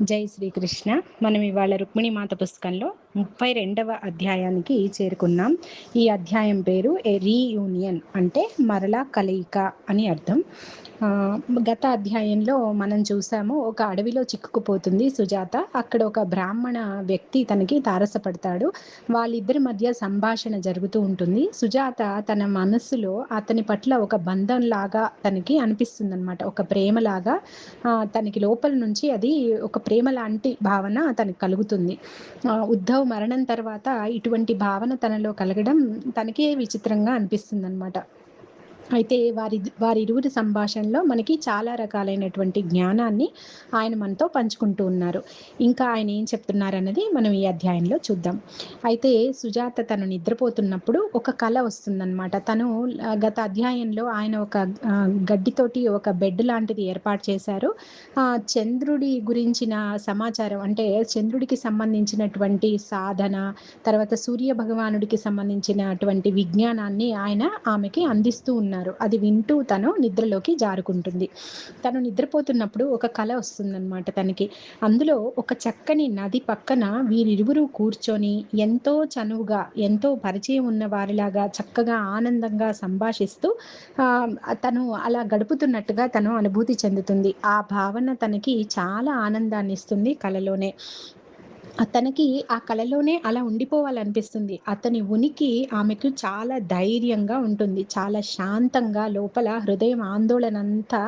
జై శ్రీకృష్ణ. మనం ఇవాళ రుక్మిణి మాత పుస్తకంలో 32వ అధ్యాయానికి చేరుకున్నాం. ఈ అధ్యాయం పేరు ఏ రీయూనియన్, అంటే మరలా కలయిక అని అర్థం. గత అధ్యాయంలో మనం చూసాము, ఒక అడవిలో చిక్కుకుపోతుంది సుజాత. అక్కడ ఒక బ్రాహ్మణ వ్యక్తి తనకి తారసపడతాడు. వాళ్ళిద్దరి మధ్య సంభాషణ జరుగుతూ ఉంటుంది. సుజాత తన మనస్సులో అతని పట్ల ఒక బంధం లాగా తనకి అనిపిస్తుంది అనమాట, ఒక ప్రేమలాగా. తనకి లోపల నుంచి అది ఒక ప్రేమ లాంటి భావన తనకు కలుగుతుంది. ఉద్ధవ్ మరణం తర్వాత ఇటువంటి భావన తనలో కలగడం తనకే విచిత్రంగా అనిపిస్తుంది అనమాట. అయితే వారిరువురి సంభాషణలో మనకి చాలా రకాలైనటువంటి జ్ఞానాన్ని ఆయన మనతో పంచుకుంటూ ఉన్నారు. ఇంకా ఆయన ఏం చెప్తున్నారన్నది మనం ఈ అధ్యాయంలో చూద్దాం. అయితే సుజాత తను నిద్రపోతున్నప్పుడు ఒక కళ వస్తుందన్నమాట. తను గత అధ్యాయంలో ఆయన ఒక గడ్డితోటి ఒక బెడ్ లాంటిది ఏర్పాటు చేశారు. చంద్రుడి గురించిన సమాచారం, అంటే చంద్రుడికి సంబంధించినటువంటి సాధన, తర్వాత సూర్య భగవానుడికి సంబంధించినటువంటి విజ్ఞానాన్ని ఆయన ఆమెకి అందిస్తూ ఉన్నారు. అది వింటూ తను నిద్రలోకి జారుకుంటుంది. తను నిద్రపోతున్నప్పుడు ఒక కళ వస్తుందన్నమాట తనకి. అందులో ఒక చక్కని నది పక్కన వీరిరువురు కూర్చొని ఎంతో చనువుగా, ఎంతో పరిచయం ఉన్న వారిలాగా చక్కగా ఆనందంగా సంభాషిస్తూ తను అలా గడుపుతున్నట్టుగా తను అనుభూతి చెందుతుంది. ఆ భావన తనకి చాలా ఆనందాన్ని ఇస్తుంది కళలోనే. తనకి ఆ కళలోనే అలా ఉండిపోవాలనిపిస్తుంది. అతని ఉనికి ఆమెకు చాలా ధైర్యంగా ఉంటుంది. చాలా శాంతంగా, లోపల హృదయం ఆందోళనంతా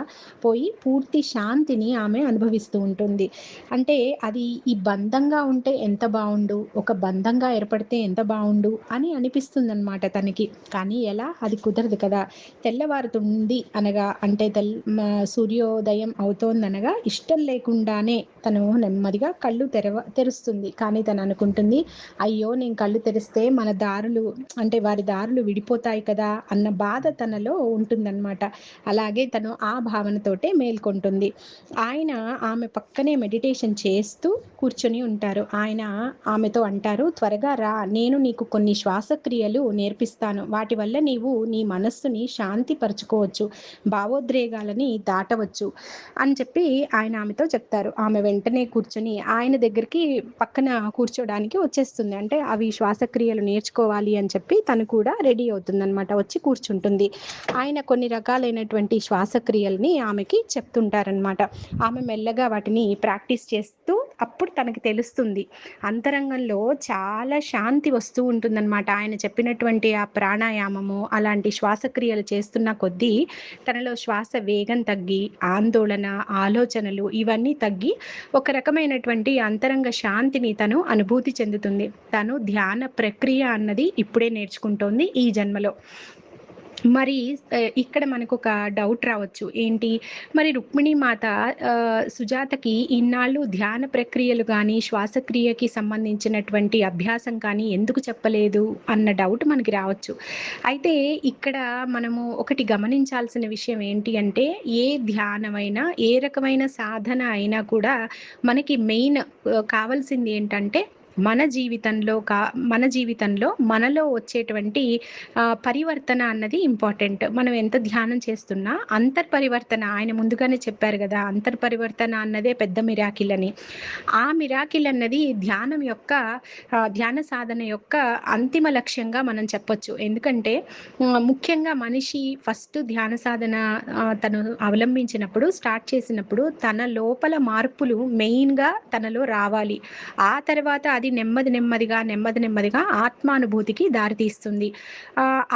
పోయి పూర్తి శాంతిని ఆమె అనుభవిస్తూ ఉంటుంది. అంటే అది ఈ బంధంగా ఉంటే ఎంత బావుండు, ఒక బంధంగా ఏర్పడితే ఎంత బావుండు అని అనిపిస్తుందనమాట తనకి. కానీ ఎలా? అది కుదరదు కదా! తెల్లవారుతుంది అనగా, అంటే సూర్యోదయం అవుతోందనగా ఇష్టం లేకుండానే తను నెమ్మదిగా కళ్ళు తెరుస్తుంది. కానీ తను అనుకుంటుంది, అయ్యో నేను కళ్ళు తెరిస్తే మన దారులు, అంటే వారి దారులు విడిపోతాయి కదా అన్న బాధ తనలో ఉంటుందన్నమాట. అలాగే తను ఆ భావనతోటే మేల్కొంటుంది. ఆయన ఆమె పక్కనే మెడిటేషన్ చేస్తూ కూర్చొని ఉంటారు. ఆయన ఆమెతో అంటారు, త్వరగా రా, నేను నీకు కొన్ని శ్వాసక్రియలు నేర్పిస్తాను. వాటి వల్ల నీవు నీ మనస్సుని శాంతి పరుచుకోవచ్చు, భావోద్రేగాలని దాటవచ్చు అని చెప్పి ఆయన ఆమెతో చెప్తారు. ఆమె వెంటనే కూర్చొని ఆయన దగ్గరికి పక్కన కూర్చోడానికి వచ్చేస్తుంది. అంటే అవి శ్వాసక్రియలు నేర్చుకోవాలి అని చెప్పి తను కూడా రెడీ అవుతుందన్నమాట, వచ్చి కూర్చుంటుంది. ఆయన కొన్ని రకాలైనటువంటి శ్వాసక్రియల్ని ఆమెకి చెప్తుంటారనమాట. ఆమె మెల్లగా వాటిని ప్రాక్టీస్ చేస్తూ అప్పుడు తనకి తెలుస్తుంది, అంతరంగంలో చాలా శాంతి వస్తూ ఉంటుందన్నమాట. ఆయన చెప్పినటువంటి ఆ ప్రాణాయామము, అలాంటి శ్వాసక్రియలు చేస్తున్న కొద్దీ తనలో శ్వాస వేగం తగ్గి, ఆందోళన, ఆలోచనలు ఇవన్నీ తగ్గి ఒక రకమైనటువంటి అంతరంగ శాంతిని తను అనుభూతి చెందుతుంది. తను ధ్యాన ప్రక్రియ అన్నది ఇప్పుడే నేర్చుకుంటోంది ఈ జన్మలో. మరి ఇక్కడ మనకు ఒక డౌట్ రావచ్చు, ఏంటి మరి రుక్మిణి మాత సుజాతకి ఇన్నాళ్ళు ధ్యాన ప్రక్రియలు కానీ, శ్వాసక్రియకి సంబంధించినటువంటి అభ్యాసం కానీ ఎందుకు చెప్పలేదు అన్న డౌట్ మనకి రావచ్చు. అయితే ఇక్కడ మనము ఒకటి గమనించాల్సిన విషయం ఏంటి అంటే, ఏ ధ్యానమైనా, ఏ రకమైన సాధన అయినా కూడా మనకి మెయిన్ కావాల్సింది ఏంటంటే, మన జీవితంలో మనలో వచ్చేటువంటి పరివర్తన అన్నది ఇంపార్టెంట్. మనం ఎంత ధ్యానం చేస్తున్నా అంతర్పరివర్తన, ఆయన ముందుగానే చెప్పారు కదా, అంతర్పరివర్తన అన్నదే పెద్ద మిరాకిల్ అని. ఆ మిరాకిల్ అన్నది ధ్యాన సాధన యొక్క అంతిమ లక్ష్యంగా మనం చెప్పొచ్చు. ఎందుకంటే ముఖ్యంగా మనిషి ఫస్ట్ ధ్యాన సాధన తను అవలంబించినప్పుడు, స్టార్ట్ చేసినప్పుడు తన లోపల మార్పులు మెయిన్గా తనలో రావాలి. ఆ తర్వాత అది నెమ్మదిగా ఆత్మానుభూతికి దారితీస్తుంది.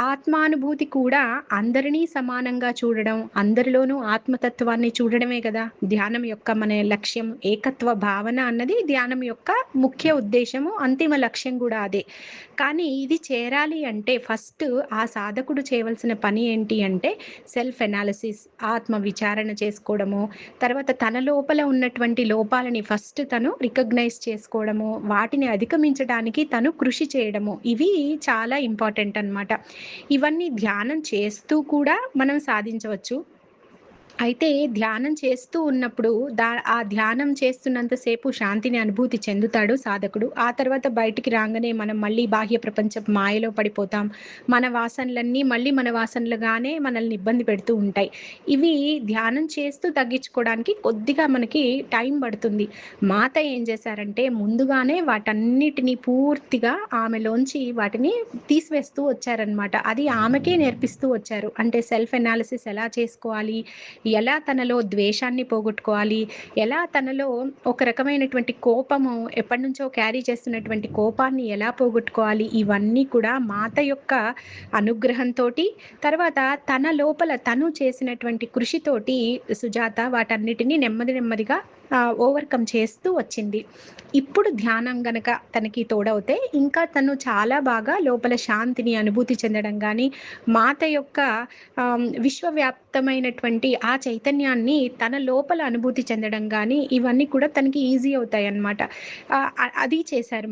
ఆత్మానుభూతి కూడా అందరినీ సమానంగా చూడడం, అందరిలోనూ ఆత్మతత్వాన్ని చూడడమే కదా ధ్యానం యొక్క మన లక్ష్యం. ఏకత్వ భావన అన్నది ధ్యానం యొక్క ముఖ్య ఉద్దేశము, అంతిమ లక్ష్యం కూడా అదే. కానీ ఇది చేరాలి అంటే ఫస్ట్ ఆ సాధకుడు చేయవలసిన పని ఏంటి అంటే, సెల్ఫ్ ఎనాలిసిస్, ఆత్మ విచారణ చేసుకోవడము, తర్వాత తన లోపల ఉన్నటువంటి లోపాలని ఫస్ట్ తను రికగ్నైజ్ చేసుకోవడము, వాటిని అధిగమించడానికి తను కృషి చేయడము, ఇవి చాలా ఇంపార్టెంట్ అన్నమాట. ఇవన్నీ ధ్యానం చేస్తూ కూడా మనం సాధించవచ్చు. అయితే ధ్యానం చేస్తూ ఉన్నప్పుడు ఆ ధ్యానం చేస్తున్నంత సేపు శాంతిని అనుభూతి చెందుతాడు సాధకుడు. ఆ తర్వాత బయటికి రాంగానే మనం మళ్ళీ బాహ్య ప్రపంచపు మాయలో పడిపోతాం. మన వాసనలన్నీ మళ్ళీ మన వాసనలుగానే మనల్ని ఇబ్బంది పెడుతూ ఉంటాయి. ఇవి ధ్యానం చేస్తూ తగ్గించుకోవడానికి కొద్దిగా మనకి టైం పడుతుంది. మాత ఏం చేశారంటే ముందుగానే వాటన్నిటిని పూర్తిగా ఆమెలోంచి వాటిని తీసివేస్తూ వచ్చారనమాట. అది ఆమెకే నేర్పిస్తూ వచ్చారు. అంటే సెల్ఫ్ ఎనాలిసిస్ ఎలా చేసుకోవాలి, ఎలా తనలో ద్వేషాన్ని పోగొట్టుకోవాలి, ఎలా తనలో ఒక రకమైనటువంటి కోపము ఎప్పటినుంచో క్యారీ చేస్తున్నటువంటి కోపాన్ని ఎలా పోగొట్టుకోవాలి, ఇవన్నీ కూడా మాత యొక్క అనుగ్రహంతోటి, తర్వాత తన లోపల తను చేసినటువంటి కృషితోటి సుజాత వాటన్నిటిని నెమ్మది నెమ్మదిగా ఓవర్కమ్ చేస్తూ వచ్చింది. ఇప్పుడు ధ్యానం గనక తనకి తోడవుతే ఇంకా తను చాలా బాగా లోపల శాంతిని అనుభూతి చెందడం గానీ, మాత యొక్క విశ్వవ్యాప్తమైనటువంటి ఆ చైతన్యాన్ని తన లోపల అనుభూతి చెందడం గానీ, ఇవన్నీ కూడా తనకి ఈజీ అవుతాయన్నమాట. అది చేశారు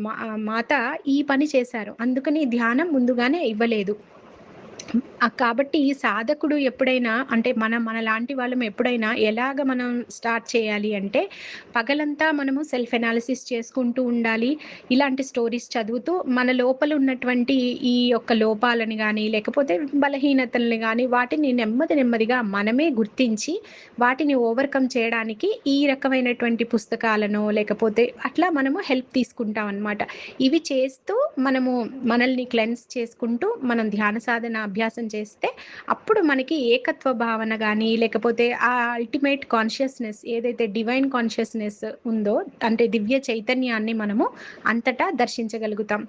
మాత ఈ పని చేశారు. అందుకని ధ్యానం ముందుగానే ఇవ్వలేదు. కాబట్టి సాధకుడు ఎప్పుడైనా అంటే మనలాంటి వాళ్ళం ఎప్పుడైనా ఎలాగ మనం స్టార్ట్ చేయాలి అంటే, పగలంతా మనము సెల్ఫ్ ఎనాలిసిస్ చేసుకుంటూ ఉండాలి. ఇలాంటి స్టోరీస్ చదువుతూ మన లోపల ఉన్నటువంటి ఈ యొక్క లోపాలని గానీ, లేకపోతే బలహీనతల్ని గానీ, వాటిని నెమ్మది నెమ్మదిగా మనమే గుర్తించి, వాటిని ఓవర్‌కమ్ చేయడానికి ఈ రకమైనటువంటి పుస్తకాలనో, లేకపోతే అట్లా మనము హెల్ప్ తీసుకుంటాం అనమాట. ఇవి చేస్తూ మనము మనల్ని క్లెన్స్ చేసుకుంటూ మనం ధ్యాన సాధన అభ్యాసం చేస్తే అప్పుడు మనకి ఏకత్వ భావన గానీ, లేకపోతే ఆ అల్టిమేట్ కాన్షియస్‌నెస్ ఏదైతే డివైన్ కాన్షియస్‌నెస్ ఉందో, అంటే దివ్య చైతన్యాన్ని మనము అంతటా దర్శించగలుగుతాం.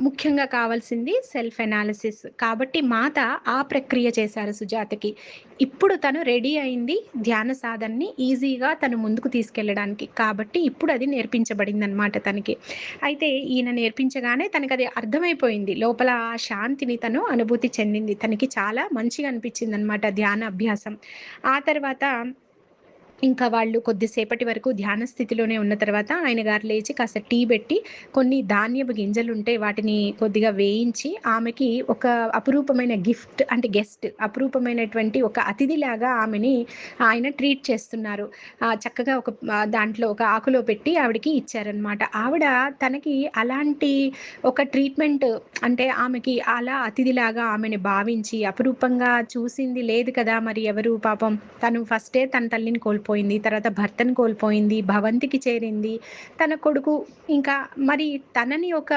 ముఖ్యంగా కావాల్సింది సెల్ఫ్ ఎనాలిసిస్. కాబట్టి మాత ఆ ప్రక్రియ చేశారు సుజాతకి. ఇప్పుడు తను రెడీ అయింది ధ్యాన సాధనని ఈజీగా తను ముందుకు తీసుకెళ్ళడానికి. కాబట్టి ఇప్పుడు అది నేర్పించబడిందనమాట తనకి. అయితే ఈయన నేర్పించగానే తనకది అర్థమైపోయింది. లోపల ఆ శాంతిని తను అనుభూతి చెందింది. తనకి చాలా మంచిగా అనిపించిందనమాట ధ్యాన అభ్యాసం. ఆ తర్వాత ఇంకా వాళ్ళు కొద్దిసేపటి వరకు ధ్యాన స్థితిలోనే ఉన్న తర్వాత ఆయన గారు లేచి కాస్త టీ పెట్టి కొన్ని ధాన్యపు గింజలుంటే వాటిని కొద్దిగా వేయించి ఆమెకి ఒక అపురూపమైన గిఫ్ట్ అంటే గెస్ట్ అపురూపమైనటువంటి ఒక అతిథిలాగా ఆమెని ఆయన ట్రీట్ చేస్తున్నారు. చక్కగా ఒక దాంట్లో ఒక ఆకులో పెట్టి ఆవిడకి ఇచ్చారనమాట. ఆవిడ తనకి అలాంటి ఒక ట్రీట్మెంట్ అంటే ఆమెకి అలా అతిథిలాగా ఆమెని భావించి అపురూపంగా చూసింది లేదు కదా! మరి ఎవరు పాపం తను ఫస్టే తన తల్లిని కోల్పోయింది. తర్వాత భర్తను కోల్పోయింది. భవంతికి చేరింది. తన కొడుకు ఇంకా మరి తనని ఒక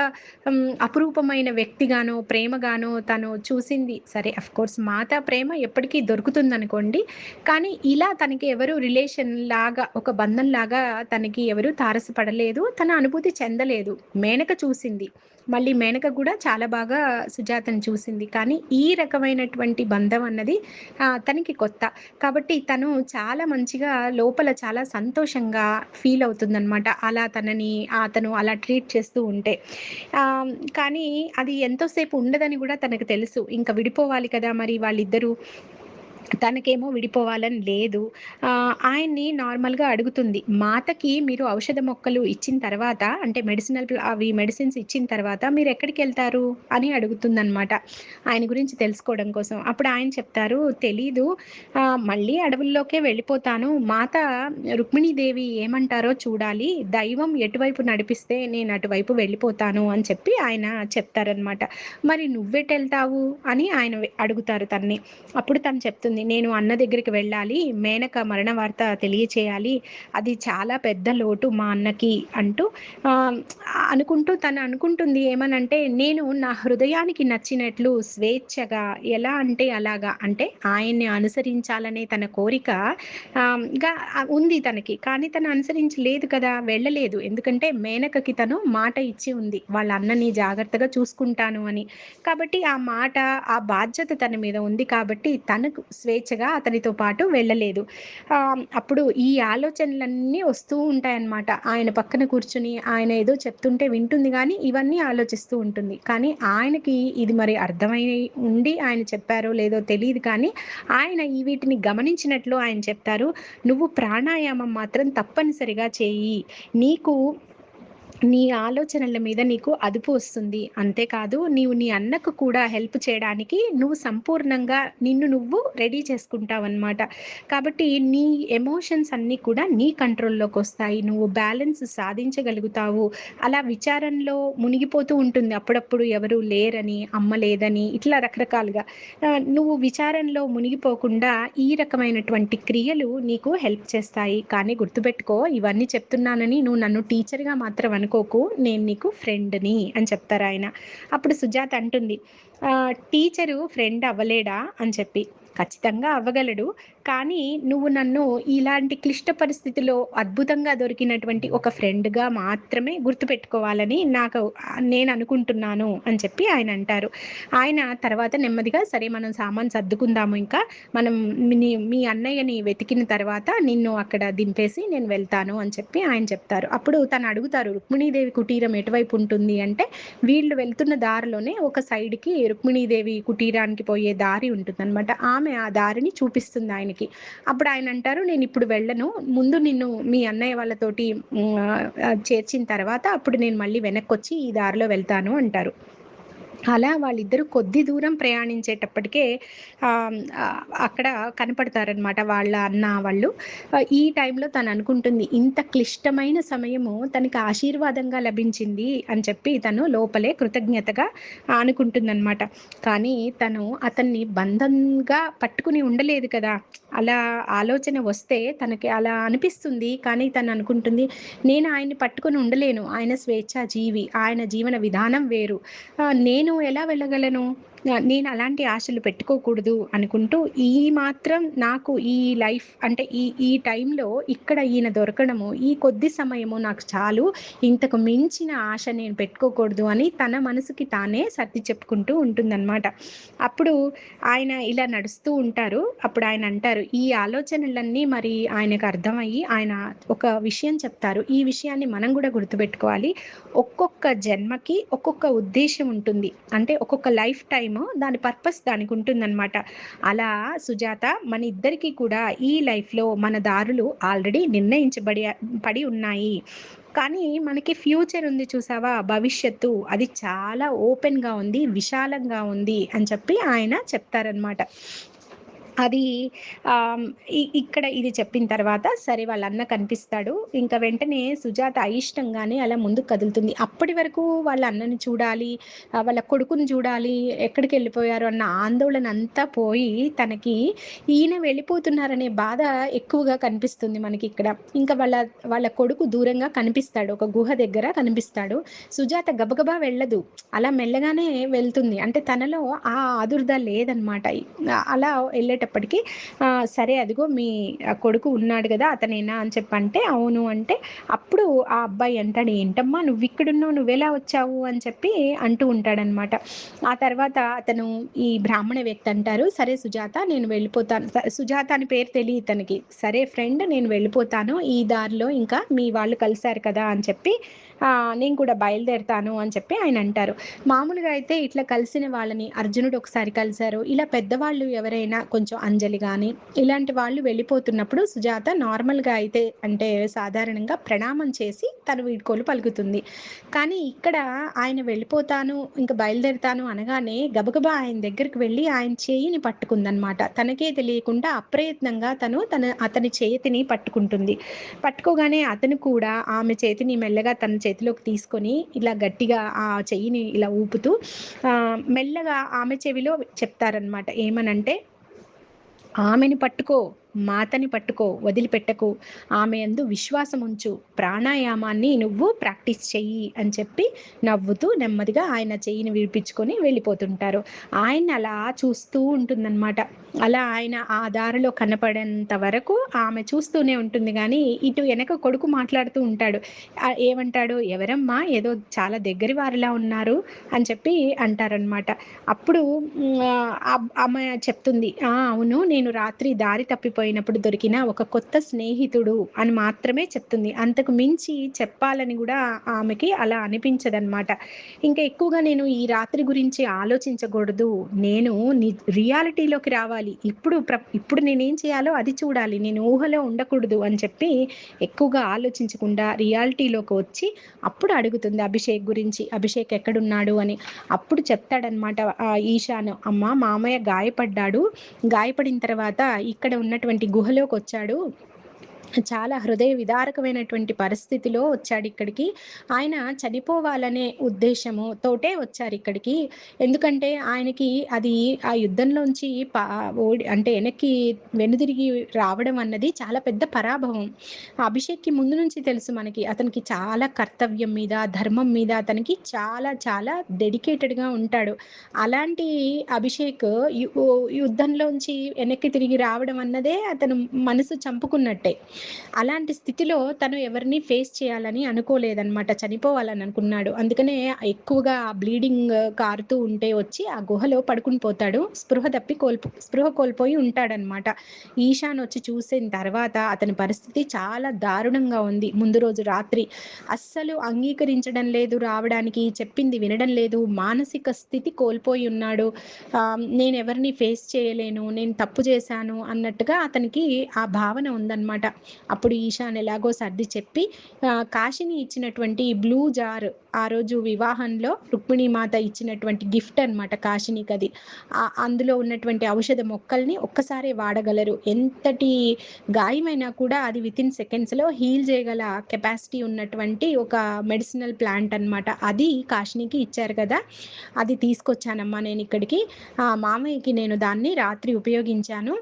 అపురూపమైన వ్యక్తిగానో, ప్రేమగానో తను చూసింది. సరే అఫ్‌కోర్స్ మాత ప్రేమ ఎప్పటికీ దొరుకుతుందనుకోండి. కానీ ఇలా తనకి ఎవరు రిలేషన్ లాగా ఒక బంధంలాగా తనకి ఎవరు తారసపడలేదు. తన అనుభూతి చెందలేదు. మేనక చూసింది. మళ్ళీ మేనక గూడా చాలా బాగా సుజాతని చూసింది. కానీ ఈ రకమైనటువంటి బంధం అన్నది తనకి కొత్త. కాబట్టి తను చాలా మంచిగా లోపల చాలా సంతోషంగా ఫీల్ అవుతుందనమాట. అలా అతను అలా ట్రీట్ చేస్తూ ఉంటే. కానీ అది ఎంతో సేపు ఉండదని గూడా తనకు తెలుసు. ఇంక విడిపోవాలి కదా! మరి వాళ్ళిద్దరూ. తనకేమో విడిపోవాలని లేదు. ఆయన్ని నార్మల్‌గా అడుగుతుంది. మాతకి మీరు ఔషధ మొక్కలు ఇచ్చిన తర్వాత అంటే అవి మెడిసిన్స్ ఇచ్చిన తర్వాత మీరెక్కడికెళ్తారు అని అడుగుతుందనమాట. ఆయన గురించి తెలుసుకోవడం కోసం. అప్పుడు ఆయన చెప్తారు, తెలీదు. మళ్ళీ అడవుల్లోకే వెళ్ళిపోతాను. మాత రుక్మిణీదేవి ఏమంటారో చూడాలి. దైవం ఎటువైపు నడిపిస్తే నేను అటువైపు వెళ్ళిపోతాను అని చెప్పి ఆయన చెప్తారనమాట. మరి నువ్వెటెళ్తావు అని ఆయన అడుగుతారు తనని. అప్పుడు తను చెప్తుంది, నేను అన్న దగ్గరికి వెళ్ళాలి. మేనక మరణ వార్త తెలియచేయాలి. అది చాలా పెద్ద లోటు మా అన్నకి అంటూ ఆహ్, తను అనుకుంటుంది ఏమనంటే, నేను నా హృదయానికి నచ్చినట్లు స్వేచ్ఛగా ఎలా అంటే అలాగా అంటే ఆయన్ని అనుసరించాలనే తన కోరిక ఉంది తనకి. కానీ తను అనుసరించలేదు కదా! వెళ్ళలేదు. ఎందుకంటే మేనకకి తను మాట ఇచ్చి ఉంది. వాళ్ళ అన్నని జాగ్రత్తగా చూసుకుంటాను అని. కాబట్టి ఆ మాట, ఆ బాధ్యత తన మీద ఉంది కాబట్టి తనకు స్వేచ్ఛగా అతనితో పాటు వెళ్ళలేదు. అప్పుడు ఈ ఆలోచనలన్నీ వస్తూ ఉంటాయన్నమాట. ఆయన పక్కన కూర్చొని ఆయన ఏదో చెప్తుంటే వింటుంది గానీ, ఇవన్నీ ఆలోచిస్తూ ఉంటుంది. కానీ ఆయనకి ఇది మరి అర్థమై ఉండి ఆయన చెప్పారో లేదో తెలీదు కానీ, ఆయన వీటిని గమనించినట్లు ఆయన చెప్తారు. "నువ్వు ప్రాణాయామం మాత్రం తప్పనిసరిగా చెయ్యి. నీకు నీ ఆలోచనల మీద నీకు అదుపు వస్తుంది. అంతేకాదు నీవు నీ అన్నకు కూడా హెల్ప్ చేయడానికి నువ్వు సంపూర్ణంగా నిన్ను నువ్వు రెడీ చేసుకుంటావనమాట. కాబట్టి నీ ఎమోషన్స్ అన్నీ కూడా నీ కంట్రోల్‌లోకొస్తాయి. నువ్వు బ్యాలెన్స్ సాధించగలుగుతావు. అలా విచారంలో మునిగిపోతూ ఉంటుంది. అప్పుడప్పుడు ఎవరు లేరని, అమ్మ లేదని ఇట్లా రకరకాలుగా. నువ్వు విచారంలో మునిగిపోకుండా ఈ రకమైనటువంటి క్రియలు నీకు హెల్ప్ చేస్తాయి. కానీ గుర్తుపెట్టుకో, ఇవన్నీ చెప్తున్నానని నువ్వు నన్ను టీచర్‌గా మాత్రం అనుకోకు. నేను నీకు ఫ్రెండ్‌ని అని చెప్తారాయన. అప్పుడు సుజాత అంటుంది, టీచరు ఫ్రెండ్ అవ్వలేడా అని చెప్పి. ఖచ్చితంగా అవ్వగలడు. కానీ నువ్వు నన్ను ఇలాంటి క్లిష్ట పరిస్థితిలో అద్భుతంగా దొరికినటువంటి ఒక ఫ్రెండ్‌గా మాత్రమే గుర్తుపెట్టుకోవాలని నేను అనుకుంటున్నాను అని చెప్పి ఆయన అంటారు. ఆయన తర్వాత నెమ్మదిగా సరే మనం సామాను సర్దుకుందాము ఇంకా. మనం మీ అన్నయ్యని వెతికిన తర్వాత నిన్ను అక్కడ దింపేసి నేను వెళ్తాను అని చెప్పి ఆయన చెప్తారు. అప్పుడు తను అడుగుతారు, రుక్మిణీదేవి కుటీరం ఎటువైపు ఉంటుంది అంటే, వీళ్ళు వెళ్తున్న దారిలోనే ఒక సైడ్‌కి రుక్మిణీదేవి కుటీరానికి పోయే దారి ఉంటుందనమాట. ఆమె ఆ దారిని చూపిస్తుంది ఆయనకి. అప్పుడు ఆయన అంటారు, నేను ఇప్పుడు వెళ్ళను. ముందు నిన్ను మీ అన్నయ్య వాళ్ళతోటి చేర్చిన తర్వాత అప్పుడు నేను మళ్ళీ వెనక్కొచ్చి ఈ దారిలో వెళ్తాను అంటారు. అలా వాళ్ళిద్దరూ కొద్ది దూరం ప్రయాణించేటప్పటికే అక్కడ కనపడతారనమాట వాళ్ళ అన్న వాళ్ళు. ఈ టైంలో తను అనుకుంటుంది, ఇంత క్లిష్టమైన సమయము తనకి ఆశీర్వాదంగా లభించింది అని చెప్పి తను లోపలే కృతజ్ఞతగా అనుకుంటుందనమాట. కానీ తను అతన్ని బంధంగా పట్టుకుని ఉండలేదు కదా! అలా ఆలోచన వస్తే తనకి అలా అనిపిస్తుంది. కానీ తను అనుకుంటుంది, నేను ఆయన్ని పట్టుకొని ఉండలేను. ఆయన స్వేచ్ఛా జీవి. ఆయన జీవన విధానం వేరు. నేను ఎలా వెళ్ళగలను? నేను అలాంటి ఆశలు పెట్టుకోకూడదు అనుకుంటూ, ఈ మాత్రం నాకు ఈ లైఫ్ అంటే ఈ టైంలో ఇక్కడ ఈయన దొరకడము, ఈ కొద్ది సమయము నాకు చాలు. ఇంతకు మించిన ఆశ నేను పెట్టుకోకూడదు అని తన మనసుకి తానే సర్ది చెప్పుకుంటూ ఉంటుందన్నమాట. అప్పుడు ఆయన ఇలా నడుస్తూ ఉంటారు. అప్పుడు ఆయన అంటారు, ఈ ఆలోచనలన్నీ మరి ఆయనకు అర్థమయ్యి ఆయన ఒక విషయం చెప్తారు. ఈ విషయాన్ని మనం కూడా గుర్తుపెట్టుకోవాలి. ఒక్కొక్క జన్మకి ఒక్కొక్క ఉద్దేశ్యం ఉంటుంది. అంటే ఒక్కొక్క లైఫ్ టైమ్ దాని పర్పస్ దానికి ఉంటుందన్నమాట. అలా సుజాత మన ఇద్దరికీ కూడా ఈ లైఫ్‌లో మన దారులు ఆల్రెడీ పడి ఉన్నాయి. కానీ మనకి ఫ్యూచర్ ఉంది చూసావా? భవిష్యత్తు అది చాలా ఓపెన్‌గా ఉంది, విశాలంగా ఉంది అని చెప్పి ఆయన చెప్తారనమాట. అది ఇక్కడ ఇది చెప్పిన తర్వాత సరే వాళ్ళ అన్న కనిపిస్తాడు. ఇంక వెంటనే సుజాత అయిష్టంగానే అలా ముందుకు కదులుతుంది. అప్పటి వరకు వాళ్ళ అన్నని చూడాలి, వాళ్ళ కొడుకుని చూడాలి, ఎక్కడికెళ్ళిపోయారు అన్న ఆందోళన అంతా పోయి తనకి ఈయన వెళ్ళిపోతున్నారనే బాధ ఎక్కువగా కనిపిస్తుంది మనకిక్కడ. ఇంకా వాళ్ళ కొడుకు దూరంగా కనిపిస్తాడు. ఒక గుహ దగ్గర కనిపిస్తాడు. సుజాత గబగబా వెళ్ళదు. అలా మెల్లగానే వెళ్తుంది. అంటే తనలో ఆ ఆదుర్ద లేదనమాట. అలా వెళ్ళేటప్పటికి సరే అదిగో మీ కొడుకు ఉన్నాడు కదా అతనేనా అని చెప్పంటే అవును అంటే, అప్పుడు ఆ అబ్బాయి అంటాడు, ఏంటమ్మా నువ్వు ఇక్కడున్నావు, నువ్వెలా వచ్చావు అని చెప్పి అంటూ ఉంటాడనమాట. ఆ తర్వాత అతను ఈ బ్రాహ్మణ వ్యక్తి అంటారు, సరే సుజాత నేను వెళ్ళిపోతాను. సుజాత అని పేరు తెలియదు తనకి. సరే ఫ్రెండ్ నేను వెళ్ళిపోతాను, ఈ దారిలో ఇంకా మీ వాళ్ళు కలిశారు కదా అని చెప్పి నేను కూడా బయలుదేరుతాను అని చెప్పి ఆయన అంటారు. మామూలుగా అయితే ఇట్లా కలిసిన వాళ్ళని అర్జునుడు ఒకసారి కలిశారు. ఇలా పెద్దవాళ్ళు ఎవరైనా కొంచెం అంజలి గాని ఇలాంటి వాళ్ళు వెళ్ళిపోతున్నప్పుడు సుజాత నార్మల్‌గా అయితే అంటే సాధారణంగా ప్రణామం చేసి తను వీడ్కోలు పలుకుతుంది. కానీ ఇక్కడ ఆయన వెళ్ళిపోతాను, ఇంక బయలుదేరుతాను అనగానే గబగబా ఆయన దగ్గరికి వెళ్ళి ఆయన చేయిని పట్టుకుందనమాట. తనకే తెలియకుండా అప్రయత్నంగా అతని చేతిని పట్టుకుంటుంది. పట్టుకోగానే అతను కూడా ఆమె చేతిని మెల్లగా తన చేతిలోకి తీసుకొని ఇలా గట్టిగా ఆ చెయ్యిని ఇలా ఊపుతూ మెల్లగా ఆమె చెవిలో చెప్తారనమాట. ఏమనంటే, ఆమెని పట్టుకో, మాతని పట్టుకో, వదిలిపెట్టకు. ఆమె యందు విశ్వాసం ఉంచు. ప్రాణాయామాన్ని నువ్వు ప్రాక్టీస్ చెయ్యి అని చెప్పి నవ్వుతూ నెమ్మదిగా ఆయన చెయ్యిని విడిపించుకొని వెళ్ళిపోతుంటారు. ఆయన్ని అలా చూస్తూ ఉంటుందన్నమాట. అలా ఆయన ఆ దారిలో కనపడేంత వరకు ఆమె చూస్తూనే ఉంటుంది గానీ, ఇటు వెనక కొడుకు మాట్లాడుతూ ఉంటాడు. ఏమంటాడు, ఎవరమ్మా ఏదో చాలా దగ్గరి వారిలా ఉన్నారు అని చెప్పి అంటారనమాట. అప్పుడు ఆమె చెప్తుంది, అవును నేను రాత్రి దారి తప్పిపోయాను. కోల్పోయినప్పుడు దొరికిన ఒక కొత్త స్నేహితుడు అని మాత్రమే చెప్తుంది. అంతకు మించి చెప్పాలని గూడా ఆమెకి అలా అనిపించదనమాట. ఇంకా ఎక్కువగా నేను ఈ రాత్రి గురించి ఆలోచించకూడదు. నేను రియాలిటీలోకి రావాలి. ఇప్పుడు నేనేం చేయాలో అది చూడాలి. నేను ఊహలో ఉండకూడదు అని చెప్పి ఎక్కువగా ఆలోచించకుండా రియాలిటీలోకి వచ్చి అప్పుడు అడుగుతుంది అభిషేక్ గురించి. అభిషేక్ ఎక్కడున్నాడు అని. అప్పుడు చెప్తాడనమాట ఈశాన్, అమ్మ మామయ్య గాయపడ్డాడు. గాయపడిన తర్వాత ఇక్కడ ఉన్నటువంటి గుహలోకొచ్చాడు. చాలా హృదయ విదారకమైనటువంటి పరిస్థితిలో వచ్చాడిక్కడికి. ఆయన చనిపోవాలనే ఉద్దేశము తోటే వచ్చారిక్కడికి. ఎందుకంటే ఆయనకి అది ఆ యుద్ధంలోంచి అంటే వెనుదిరిగి రావడం అన్నది చాలా పెద్ద పరాభవం. అభిషేక్‌కి ముందు నుంచి తెలుసు మనకి. అతనికి చాలా కర్తవ్యం మీద, ధర్మం మీద అతనికి చాలా చాలా డెడికేటెడ్‌గా ఉంటాడు. అలాంటి అభిషేక్ యుద్ధంలోంచి వెనక్కి తిరిగి రావడం అన్నదే అతను మనసు చంపుకున్నట్టే. అలాంటి స్థితిలో తను ఎవరిని ఫేస్ చేయాలని అనుకోలేదనమాట. చనిపోవాలని అనుకున్నాడు. అందుకనే ఎక్కువగా బ్లీడింగ్ కారుతూ ఉంటే వచ్చి ఆ గుహలో పడుకుని పోతాడు. స్పృహ కోల్పోయి ఉంటాడనమాట. ఈశాన్ వచ్చి చూసిన తర్వాత అతని పరిస్థితి చాలా దారుణంగా ఉంది. ముందు రోజు రాత్రి అస్సలు అంగీకరించడం లేదు రావడానికి, చెప్పింది వినడం లేదు, మానసిక స్థితి కోల్పోయి ఉన్నాడు. నేనెవరిని ఫేస్ చేయలేను, నేను తప్పు చేశాను అన్నట్టుగా అతనికి ఆ భావన ఉందన్నమాట. అప్పుడు ఈశాన్ ఎలాగో సర్ది చెప్పి కాశిని ఇచ్చినటువంటి బ్లూ జార్, ఆ రోజు వివాహంలో రుక్మిణీ మాత ఇచ్చినటువంటి గిఫ్ట్ అనమాట కాశినికది. అందులో ఉన్నటువంటి ఔషధ మొక్కల్ని ఒక్కసారే వాడగలరు. ఎంతటి గాయమైనా కూడా అది వితిన్ సెకండ్స్‌లో హీల్ చేయగల కెపాసిటీ ఉన్నటువంటి ఒక మెడిసినల్ ప్లాంట్ అనమాట. అది కాశినికి ఇచ్చారు కదా! అది తీసుకొచ్చానమ్మా నేనిక్కడికి. మామయ్యకి నేను దాన్ని రాత్రి ఉపయోగించాను.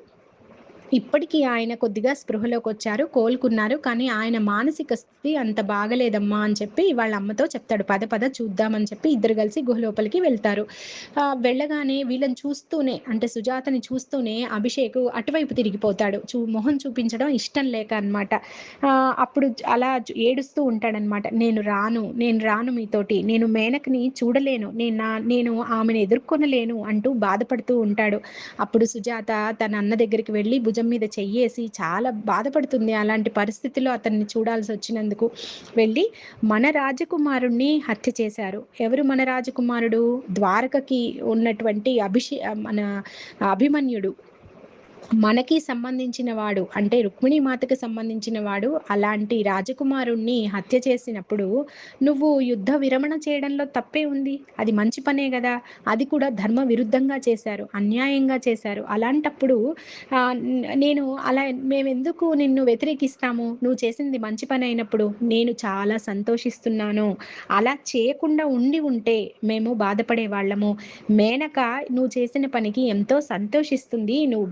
ఇప్పటికీ ఆయన కొద్దిగా స్పృహలోకొచ్చారు, కోలుకున్నారు. కానీ ఆయన మానసిక స్థితి అంత బాగలేదమ్మా అని చెప్పి వాళ్ళ అమ్మతో చెప్తాడు. పద పద చూద్దామని చెప్పి ఇద్దరు కలిసి గుహ లోపలికి వెళ్తారు. వెళ్ళగానే వీళ్ళని చూస్తూనే, అంటే సుజాతని చూస్తూనే అభిషేక్ అటువైపు తిరిగిపోతాడు. మొహం చూపించడం ఇష్టం లేక అనమాట. అప్పుడు అలా ఏడుస్తూ ఉంటాడనమాట. నేను రాను మీతోటి. నేను మేనకని చూడలేను. నేను ఆమెను ఎదుర్కొనలేను అంటూ బాధపడుతూ ఉంటాడు. అప్పుడు సుజాత తన అన్న దగ్గరికి వెళ్ళి భుజం మీద చెయ్యేసి చాలా బాధపడుతుంది. అలాంటి పరిస్థితిలో అతన్ని చూడాల్సి వచ్చినందుకు. వెళ్ళి మన రాజకుమారుణ్ణి హత్య చేశారు. ఎవరు మన రాజకుమారుడు? ద్వారకకి ఉన్నటువంటి మన అభిమన్యుడు. మనకి సంబంధించిన వాడు, అంటే రుక్మిణీ మాతకి సంబంధించిన వాడు. అలాంటి రాజకుమారుణ్ణి హత్య చేసినప్పుడు నువ్వు యుద్ధ విరమణ చేయడంలో తప్పే ఉంది. అది మంచి పనే గదా! అది కూడా ధర్మ విరుద్ధంగా చేశారు, అన్యాయంగా చేశారు. అలాంటప్పుడు నేను అలా మేమెందుకు నిన్ను వ్యతిరేకిస్తాము? నువ్వు చేసింది మంచి పని అయినప్పుడు. నేను చాలా సంతోషిస్తున్నాను. అలా చేయకుండా ఉంటే మేము బాధపడేవాళ్ళము. మేనక నువ్వు చేసిన పనికి ఎంతో సంతోషిస్తుంది. నువ్వు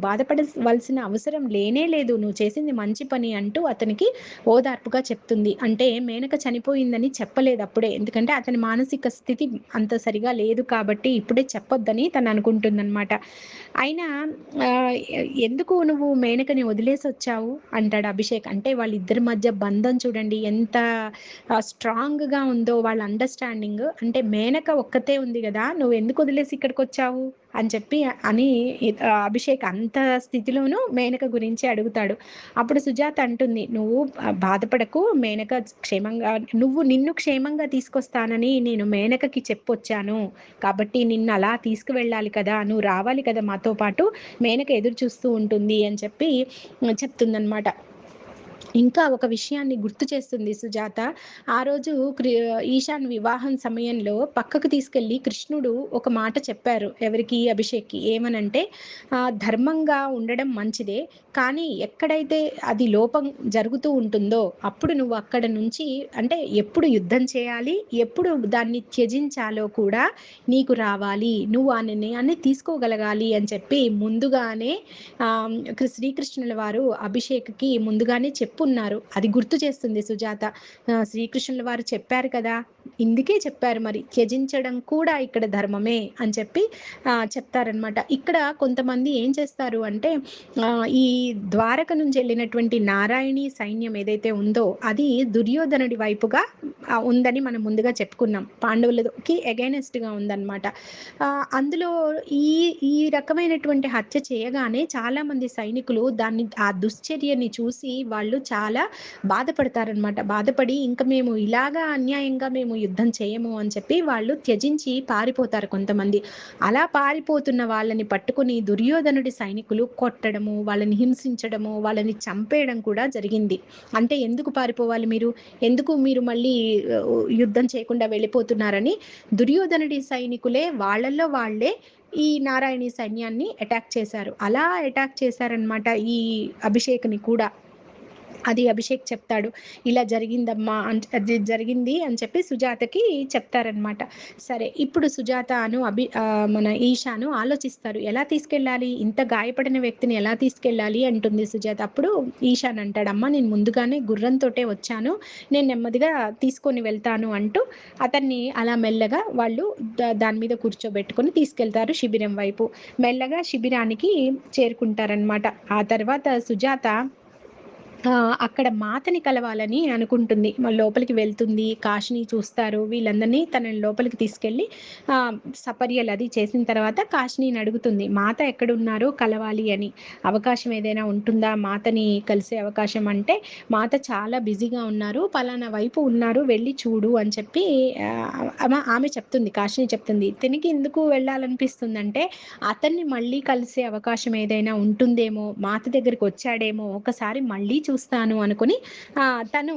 బాధపడవలసిన అవసరం లేనే లేదు. నువ్వు చేసింది మంచి పని అంటూ అతనికి ఓదార్పుగా చెప్తుంది. అంటే మేనక చనిపోయిందని చెప్పలేదు అప్పుడే. ఎందుకంటే అతని మానసిక స్థితి అంత సరిగా లేదు కాబట్టి ఇప్పుడే చెప్పొద్దని తను అనుకుంటుందన్నమాట. అయినా ఎందుకు నువ్వు మేనకని వదిలేసొచ్చావు అంటాడు అభిషేక్. అంటే వాళ్ళిద్దరి మధ్య బంధం చూడండి ఎంత స్ట్రాంగ్‌గా ఉందో వాళ్ళ అండర్‌స్టాండింగ్. అంటే మేనక ఒక్కతే ఉంది గదా! నువ్వెందుకు వదిలేసి ఇక్కడికొచ్చావు అని చెప్పి అభిషేక్ అంత స్థితిలోనూ మేనక గురించి అడుగుతాడు. అప్పుడు సుజాత అంటుంది, "నువ్వు బాధపడకు, మేనక క్షేమంగా నిన్ను క్షేమంగా తీసుకొస్తానని నేను మేనకకి చెప్పొచ్చాను. కాబట్టి నిన్ను అలా తీసుకువెళ్ళాలి కదా! నువ్వు రావాలి కదా మాతో పాటు. మేనక ఎదురు చూస్తూ ఉంటుంది" అని చెప్పి చెప్తుందనమాట. ఇంకా ఒక విషయాన్ని గుర్తు చేస్తుంది సుజాత. ఆ రోజు ఈశాన్ వివాహం సమయంలో పక్కకు తీసుకెళ్ళి కృష్ణుడు ఒక మాట చెప్పారు. ఎవరికి? అభిషేక్‌కి. ఏమనంటే ధర్మంగా ఉండడం మంచిదే. కానీ ఎక్కడైతే అది లోపం జరుగుతూ ఉంటుందో అప్పుడు నువ్వు అక్కడ నుంచి, అంటే ఎప్పుడు యుద్ధం చేయాలి, ఎప్పుడు దాన్ని త్యజించాలో కూడా నీకు రావాలి. నువ్వు ఆ నిర్ణయాన్ని తీసుకోగలగాలి అని చెప్పి ముందుగానే శ్రీకృష్ణుల వారు అభిషేక్‌కి ముందుగానే చెప్పున్నారు. అది గుర్తు చేస్తుంది సుజాత. శ్రీకృష్ణుల వారు చెప్పారు కదా! ఇందుకే చెప్పారు మరి త్యజించడం కూడా ఇక్కడ ధర్మమే అని చెప్పి చెప్తారనమాట. ఇక్కడ కొంతమంది ఏం చేస్తారు అంటే ఈ ద్వారక నుంచి వెళ్ళినటువంటి నారాయణీ సైన్యం ఏదైతే ఉందో అది దుర్యోధనుడి వైపుగా ఉందని మనం ముందుగా చెప్పుకున్నాం. పాండవులకి ఎగైనెస్ట్గా ఉందన్నమాట. అందులో ఈ ఈ రకమైనటువంటి హత్య చేయగానే చాలామంది సైనికులు ఆ దుశ్చర్యని చూసి వాళ్ళు చాలా బాధపడతారనమాట. బాధపడి ఇంక మేము ఇలాగా అన్యాయంగా మేము యుద్ధం చేయము అని చెప్పి వాళ్ళు త్యజించి పారిపోతారు కొంతమంది. అలా పారిపోతున్న వాళ్ళని పట్టుకుని దుర్యోధనుడి సైనికులు కొట్టడము, వాళ్ళని హింసించడము, వాళ్ళని చంపేయడం కూడా జరిగింది. అంటే ఎందుకు పారిపోవాలి మీరు? ఎందుకు మీరు మళ్ళీ యుద్ధం చేయకుండా వెళ్ళిపోతున్నారని దుర్యోధనుడి సైనికులే వాళ్ళల్లో వాళ్ళే ఈ నారాయణీ సైన్యాన్ని అటాక్ చేశారు. అలా అటాక్ చేశారనమాట ఈ అభిషేక్‌ని కూడా. అది అభిషేక్ చెప్తాడు. ఇలా జరిగిందమ్మా అది జరిగింది అని చెప్పి సుజాతకి చెప్తారనమాట. సరే ఇప్పుడు సుజాతను మన ఈషాను ఆలోచిస్తారు. ఎలా తీసుకెళ్ళాలి? ఇంత గాయపడిన వ్యక్తిని ఎలా తీసుకెళ్ళాలి అంటుంది సుజాత. అప్పుడు ఈశాన్ అంటాడు, అమ్మ నేను ముందుగానే గుర్రంతోటే వచ్చాను. నేను నెమ్మదిగా తీసుకొని వెళ్తాను అంటూ అతన్ని అలా మెల్లగా వాళ్ళు దాని మీద కూర్చోబెట్టుకొని తీసుకెళ్తారు శిబిరం వైపు. మెల్లగా శిబిరానికి చేరుకుంటారనమాట. ఆ తర్వాత సుజాత అక్కడ మాతని కలవాలని అనుకుంటుంది. లోపలికి వెళ్తుంది. కాశీని చూస్తారు. వీళ్ళందరినీ తనని లోపలికి తీసుకెళ్ళి సపర్యలు అది చేసిన తర్వాత కాశీని అడుగుతుంది, మాత ఎక్కడున్నారో కలవాలి అని. అవకాశం ఏదైనా ఉంటుందా మాతని కలిసే అవకాశం అంటే, మాత చాలా బిజీగా ఉన్నారు, పలానా వైపు ఉన్నారు, వెళ్ళి చూడు అని చెప్పి ఆమె చెప్తుంది. కాశీని చెప్తుంది. తినికి ఎందుకు వెళ్ళాలనిపిస్తుందంటే అతన్ని మళ్ళీ కలిసే అవకాశం ఏదైనా ఉంటుందేమో, మాత దగ్గరికి వచ్చాడేమో, ఒకసారి మళ్ళీ చూస్తాను అనుకుని తను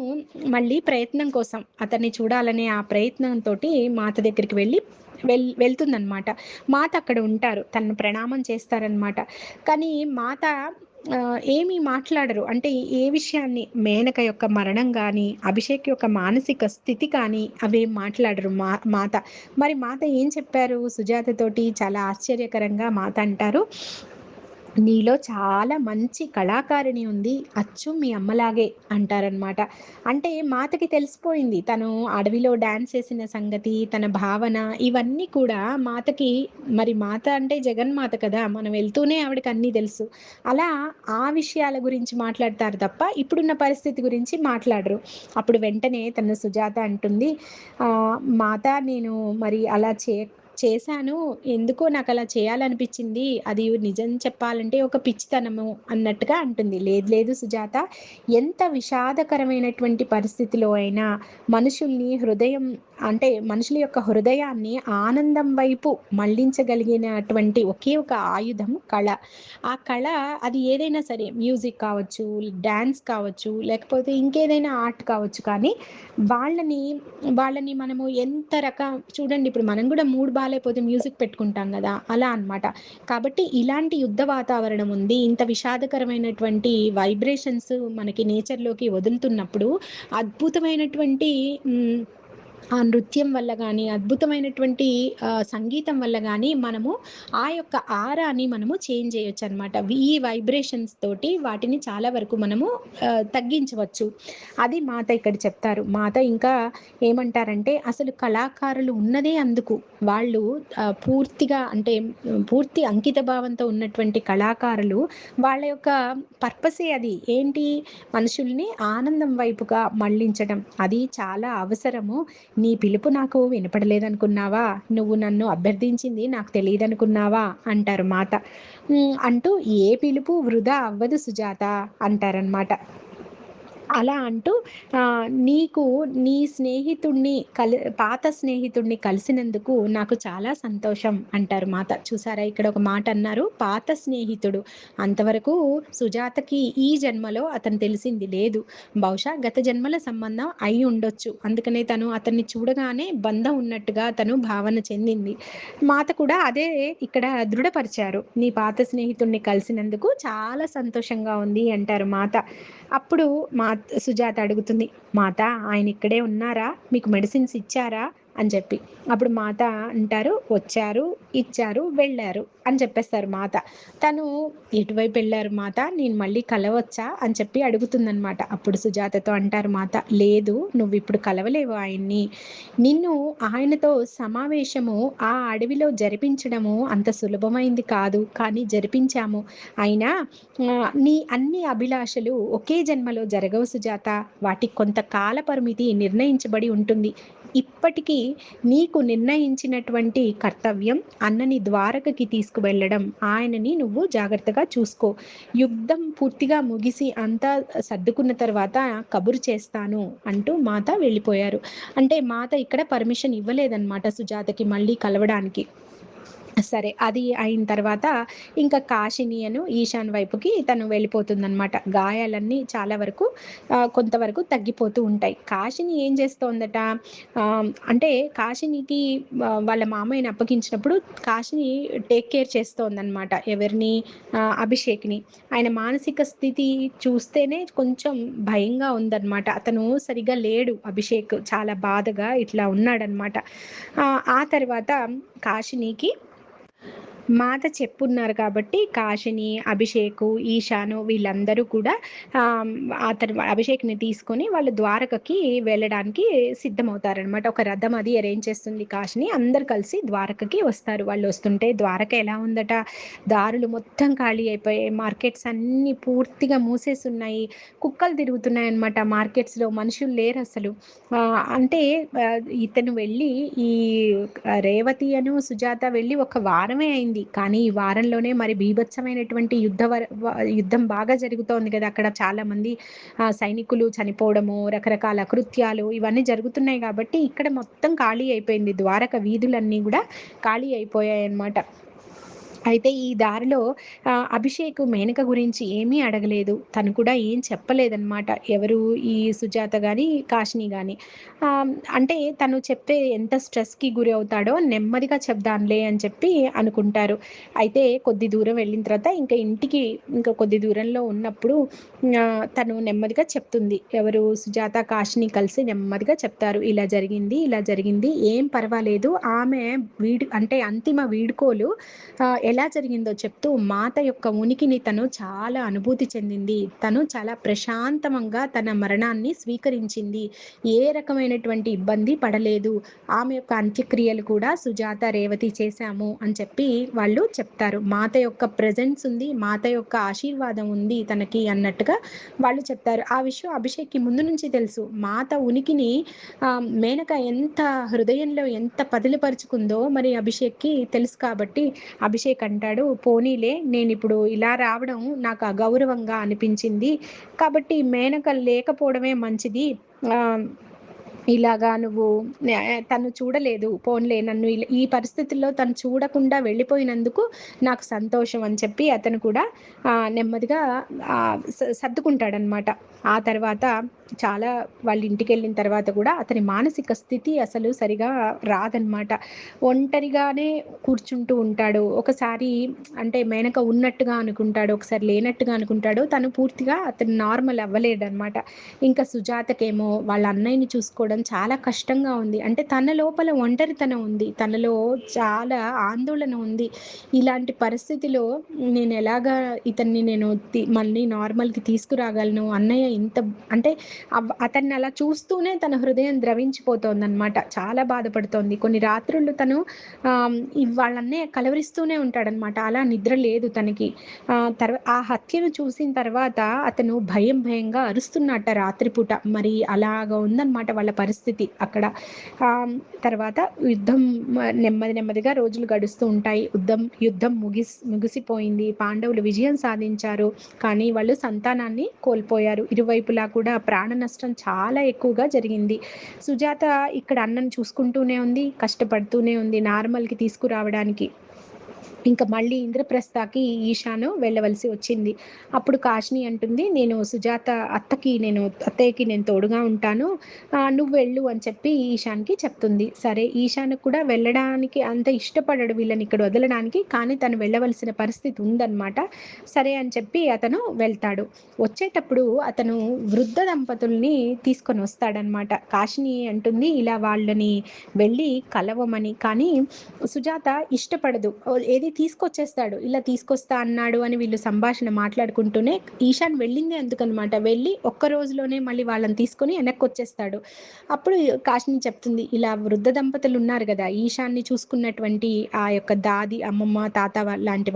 మళ్ళీ ప్రయత్నం కోసం అతన్ని చూడాలనే ఆ ప్రయత్నంతోటి మాత దగ్గరికి వెళ్తుందనమాట. మాత అక్కడ ఉంటారు. తనను ప్రణామం చేస్తారనమాట. కానీ మాత ఏమీ మాట్లాడరు. అంటే ఏ విషయాన్ని, మేనక యొక్క మరణం కానీ, అభిషేక్ యొక్క మానసిక స్థితి కానీ అవేం మాట్లాడరు మాత. మరి మాత ఏం చెప్పారు సుజాత తోటి? చాలా ఆశ్చర్యకరంగా మాత అంటారు, నీలో చాలా మంచి కళాకారిణి ఉంది, అచ్చు మీ అమ్మలాగే అంటారనమాట. అంటే మాతకి తెలిసిపోయింది తను అడవిలో డాన్స్ చేసిన సంగతి, తన భావన ఇవన్నీ కూడా మాతకి. మరి మాత అంటే జగన్మాత కదా, మనం వెళ్తూనే ఆవిడకి అన్నీ తెలుసు. అలా ఆ విషయాల గురించి మాట్లాడతారు తప్ప ఇప్పుడున్న పరిస్థితి గురించి మాట్లాడరు. అప్పుడు వెంటనే తన సుజాత అంటుంది, మాత నేను మరి అలా చేశాను, ఎందుకో నాకు అలా చేయాలనిపించింది, అది నిజం చెప్పాలంటే ఒక పిచ్చితనము అన్నట్టుగా అంటుంది. లేదు లేదు సుజాత, ఎంత విషాదకరమైనటువంటి పరిస్థితిలో అయినా మనుషుల్ని మనుషుల యొక్క హృదయాన్ని ఆనందం వైపు మళ్లించగలిగినటువంటి ఒకే ఒక ఆయుధం కళ. ఆ కళ అది ఏదైనా సరే, మ్యూజిక్ కావచ్చు, డ్యాన్స్ కావచ్చు, లేకపోతే ఇంకేదైనా ఆర్ట్ కావచ్చు, కానీ వాళ్ళని మనము ఎంత చూడండి, ఇప్పుడు మనం కూడా మూడ్ బాగాలేకపోతే మ్యూజిక్ పెట్టుకుంటాం కదా, అలా అనమాట. కాబట్టి ఇలాంటి యుద్ధ వాతావరణం ఉంది, ఇంత విషాదకరమైనటువంటి వైబ్రేషన్స్ మనకి నేచర్లోకి వదులుతున్నప్పుడు అద్భుతమైనటువంటి ఆ నృత్యం వల్ల కానీ, అద్భుతమైనటువంటి సంగీతం వల్ల కానీ మనము ఆ యొక్క ఆరాని మనము చేంజ్ చేయొచ్చు అనమాట. ఈ వైబ్రేషన్స్ తోటి వాటిని చాలా వరకు మనము తగ్గించవచ్చు. అది మాత ఇక్కడ చెప్తారు. మాత ఇంకా ఏమంటారంటే, అసలు కళాకారులు ఉన్నదే అందుకు. వాళ్ళు పూర్తిగా పూర్తి అంకిత భావంతో ఉన్నటువంటి కళాకారులు వాళ్ళ యొక్క పర్పసే అది. ఏంటి? మనుషుల్ని ఆనందం వైపుగా మళ్లించడం. అది చాలా అవసరము. నీ పిలుపు నాకు వినపడలేదనుకున్నావా? నువ్వు నన్ను అభ్యర్థించింది నాకు తెలియదనుకున్నావా అంటారు మాత. అంటూ ఏ పిలుపు వృధా అవ్వదు సుజాత అంటారనమాట. అలా అంటూ నీకు నీ పాత స్నేహితుడిని కలిసినందుకు నాకు చాలా సంతోషం అంటారు మాత. చూసారా, ఇక్కడ ఒక మాట అన్నారు, పాత స్నేహితుడు. అంతవరకు సుజాతకి ఈ జన్మలో అతను తెలిసింది లేదు. బహుశా గత జన్మల సంబంధం అయి ఉండొచ్చు. అందుకనే తను అతన్ని చూడగానే బంధం ఉన్నట్టుగా తను భావన చెందింది. మాత కూడా అదే ఇక్కడ దృఢపరిచారు. నీ పాత స్నేహితుడిని కలిసినందుకు చాలా సంతోషంగా ఉంది అంటారు మాత. అప్పుడు సుజాత అడుగుతుంది, మాత ఆయన ఇక్కడే ఉన్నారా? మీకు మెడిసిన్స్ ఇచ్చారా? అని చెప్పి. అప్పుడు మాత అంటారు, వచ్చారు, ఇచ్చారు, వెళ్ళారు అని చెప్పేస్తారు మాత. తను ఎటువైపు వెళ్ళారు మాత, నేను మళ్ళీ కలవచ్చా అని చెప్పి అడుగుతుందనమాట. అప్పుడు సుజాతతో అంటారు మాత, లేదు నువ్వు ఇప్పుడు కలవలేవు ఆయన్ని, నిన్ను ఆయనతో సమావేశము ఆ అడవిలో జరిపించడము అంత సులభమైంది కాదు, కానీ జరిపించాము. అయినా నీ అన్ని అభిలాషలు ఒకే జన్మలో జరగవు సుజాత, వాటికి కొంత కాల పరిమితి నిర్ణయించబడి ఉంటుంది. ఇప్పటికీ నీకు నిర్ణయించినటువంటి కర్తవ్యం అన్నని ద్వారకకి తీసుకువెళ్ళడం, ఆయనని నువ్వు జాగ్రత్తగా చూసుకో. యుద్ధం పూర్తిగా ముగిసి అంతా సర్దుకున్న తర్వాత కబురు చేస్తాను అంటూ మాత వెళ్ళిపోయారు. అంటే మాత ఇక్కడ పర్మిషన్ ఇవ్వలేదన్నమాట సుజాతకి మళ్ళీ కలవడానికి. సరే, అది అయిన తర్వాత ఇంకా కాశిని ఈశాన్ వైపుకి తను వెళ్ళిపోతుందనమాట. గాయాలన్నీ చాలా వరకు కొంతవరకు తగ్గిపోతూ ఉంటాయి. కాశిని ఏం చేస్తోందట, అంటే కాశినికి వాళ్ళ మామయ్యని అప్పగించినప్పుడు కాశిని టేక్ కేర్ చేస్తోందనమాట. ఎవరిని, అభిషేక్ని. ఆయన మానసిక స్థితి చూస్తేనే కొంచెం భయంగా ఉందన్నమాట. అతను సరిగా లేడు అభిషేక్, చాలా బాధగా ఇట్లా ఉన్నాడనమాట. ఆ తర్వాత కాశినికి మాత చెప్పున్నారు కాబట్టి కాశిని, అభిషేకు, ఈశాను వీళ్ళందరూ కూడా అతను అభిషేక్ని తీసుకొని వాళ్ళు ద్వారకకి వెళ్ళడానికి సిద్ధమవుతారనమాట. ఒక రథం అది అరేంజ్ చేస్తుంది కాశిని, అందరు కలిసి ద్వారకకి వస్తారు. వాళ్ళు వస్తుంటే ద్వారక ఎలా ఉందట, దారులు మొత్తం ఖాళీ అయిపోయాయి, మార్కెట్స్ అన్నీ పూర్తిగా మూసేసి ఉన్నాయి, కుక్కలు తిరుగుతున్నాయి అనమాట మార్కెట్స్లో, మనుషులు లేరు అసలు. అంటే ఇతను వెళ్ళి ఈ రేవతి సుజాత వెళ్ళి ఒక వారమే అయింది, కానీ ఈ వారంలోనే మరి బీభత్సమైనటువంటి యుద్ధం బాగా జరుగుతోంది కదా అక్కడ. చాలా మంది సైనికులు చనిపోవడము, రకరకాల కృత్యాలు ఇవన్నీ జరుగుతున్నాయి కాబట్టి ఇక్కడ మొత్తం ఖాళీ అయిపోయింది, ద్వారక వీధులన్నీ కూడా ఖాళీ అయిపోయాయి అన్నమాట. అయితే ఈ దారిలో అభిషేక్ మేనక గురించి ఏమీ అడగలేదు, తను కూడా ఏం చెప్పలేదన్నమాట, ఎవరు ఈ సుజాత కానీ కాశిని కానీ. అంటే తను చెప్పే ఎంత స్ట్రెస్కి గురి అవుతాడో నెమ్మదిగా చెప్దాంలే అని చెప్పి అనుకుంటారు. అయితే కొద్ది దూరం వెళ్ళిన తర్వాత ఇంకా కొద్ది దూరంలో ఉన్నప్పుడు తను నెమ్మదిగా చెప్తుంది. ఎవరు, సుజాత కాశిని కలిసి నెమ్మదిగా చెప్తారు, ఇలా జరిగింది, ఇలా జరిగింది, ఏం పర్వాలేదు. ఆమె అంటే అంతిమ వీడ్కోలు ఎలా జరిగిందో చెప్తూ మాత యొక్క ఉనికిని తను చాలా అనుభూతి చెందింది, తను చాలా ప్రశాంతంగా తన మరణాన్ని స్వీకరించింది, ఏ రకమైనటువంటి ఇబ్బంది పడలేదు, ఆమె యొక్క అంత్యక్రియలు కూడా సుజాత, రేవతి చేశాము అని చెప్పి వాళ్ళు చెప్తారు. మాత యొక్క ప్రెజెన్స్ ఉంది, మాత యొక్క ఆశీర్వాదం ఉంది తనకి అన్నట్టుగా వాళ్ళు చెప్తారు. ఆ విషయం అభిషేక్కి ముందు నుంచి తెలుసు. మాత ఉనికిని మేనక ఎంత హృదయంలో ఎంత పదిలపరుచుకుందో మరి అభిషేక్కి తెలుసు. కాబట్టి అభిషేక్ అంటాడు, పోనీలే నేను ఇప్పుడు ఇలా రావడం నాకు అగౌరవంగా అనిపించింది, కాబట్టి మేనక లేకపోవడమే మంచిది, ఇలాగా నువ్వు తను చూడలేదు, పోన్లే నన్ను ఈ పరిస్థితుల్లో తను చూడకుండా వెళ్ళిపోయినందుకు నాకు సంతోషం అని చెప్పి అతను కూడా నెమ్మదిగా సర్దుకుంటాడనమాట. ఆ తర్వాత చాలా వాళ్ళ ఇంటికి వెళ్ళిన తర్వాత కూడా అతని మానసిక స్థితి అసలు సరిగా రాదనమాట. ఒంటరిగానే కూర్చుంటూ ఉంటాడు, ఒకసారి అంటే మేనక ఉన్నట్టుగా అనుకుంటాడు, ఒకసారి లేనట్టుగా అనుకుంటాడు, తను పూర్తిగా అతను నార్మల్ అవ్వలేడనమాట. ఇంకా సుజాతకేమో వాళ్ళ అన్నయ్యని చూసుకోవడం చాలా కష్టంగా ఉంది, అంటే తన లోపల ఒంటరితనం ఉంది, తనలో చాలా ఆందోళన ఉంది. ఇలాంటి పరిస్థితిలో నేను ఎలాగా ఇతన్ని మళ్ళీ నార్మల్కి తీసుకురాగలను, అన్నయ్య ఇంత అంటే అతన్ని అలా చూస్తూనే తన హృదయం ద్రవించిపోతోందనమాట, చాలా బాధపడుతోంది. కొన్ని రాత్రులు తను వాళ్ళ అన్నయ్య కలవరిస్తూనే ఉంటాడనమాట, అలా నిద్ర లేదు తనకి. ఆ హత్యను చూసిన తర్వాత అతను భయంగా అరుస్తున్నట్ట రాత్రిపూట. మరి అలాగా ఉందన్నమాట వాళ్ళ పరిస్థితి అక్కడ. తర్వాత యుద్ధం నెమ్మదిగా రోజులు గడుస్తూ ఉంటాయి. యుద్ధం ముగిసిపోయింది, పాండవులు విజయం సాధించారు, కానీ వాళ్ళు సంతానాన్ని కోల్పోయారు. ఇరువైపులా కూడా ప్రాణ నష్టం చాలా ఎక్కువగా జరిగింది. సుజాత ఇక్కడ అన్నను చూసుకుంటూనే ఉంది, కష్టపడుతూనే ఉంది నార్మల్కి తీసుకురావడానికి. ఇంకా మళ్ళీ ఇంద్రప్రస్థకి ఈశాను వెళ్ళవలసి వచ్చింది. అప్పుడు కాశిని అంటుంది, నేను సుజాత అత్తయ్యకి నేను తోడుగా ఉంటాను, నువ్వు వెళ్ళు అని చెప్పి ఈశాన్కి చెప్తుంది. సరే, ఈశాన్కి కూడా వెళ్ళడానికి అంత ఇష్టపడడు వీళ్ళని ఇక్కడ వదలడానికి, కానీ తను వెళ్ళవలసిన పరిస్థితి ఉందన్నమాట. సరే అని చెప్పి అతను వెళ్తాడు. వచ్చేటప్పుడు అతను వృద్ధ దంపతుల్ని తీసుకొని వస్తాడనమాట. కాశిని అంటుంది ఇలా వాళ్ళని వెళ్ళి కలవమని, కానీ సుజాత ఇష్టపడదు. ఏది తీసుకొచ్చేస్తాడు, ఇలా తీసుకొస్తా అన్నాడు అని వీళ్ళు సంభాషణ మాట్లాడుకుంటూనే ఈశాన్ వెళ్ళింది అందుకనమాట. వెళ్ళి ఒక్క రోజులోనే మళ్ళీ వాళ్ళని తీసుకొని వెనక్కి వచ్చేస్తాడు. అప్పుడు కాశిని చెప్తుంది, ఇలా వృద్ధ దంపతులు ఉన్నారు కదా, ఈశాన్ని చూసుకున్నటువంటి ఆ యొక్క దాది, అమ్మమ్మ, తాత లాంటి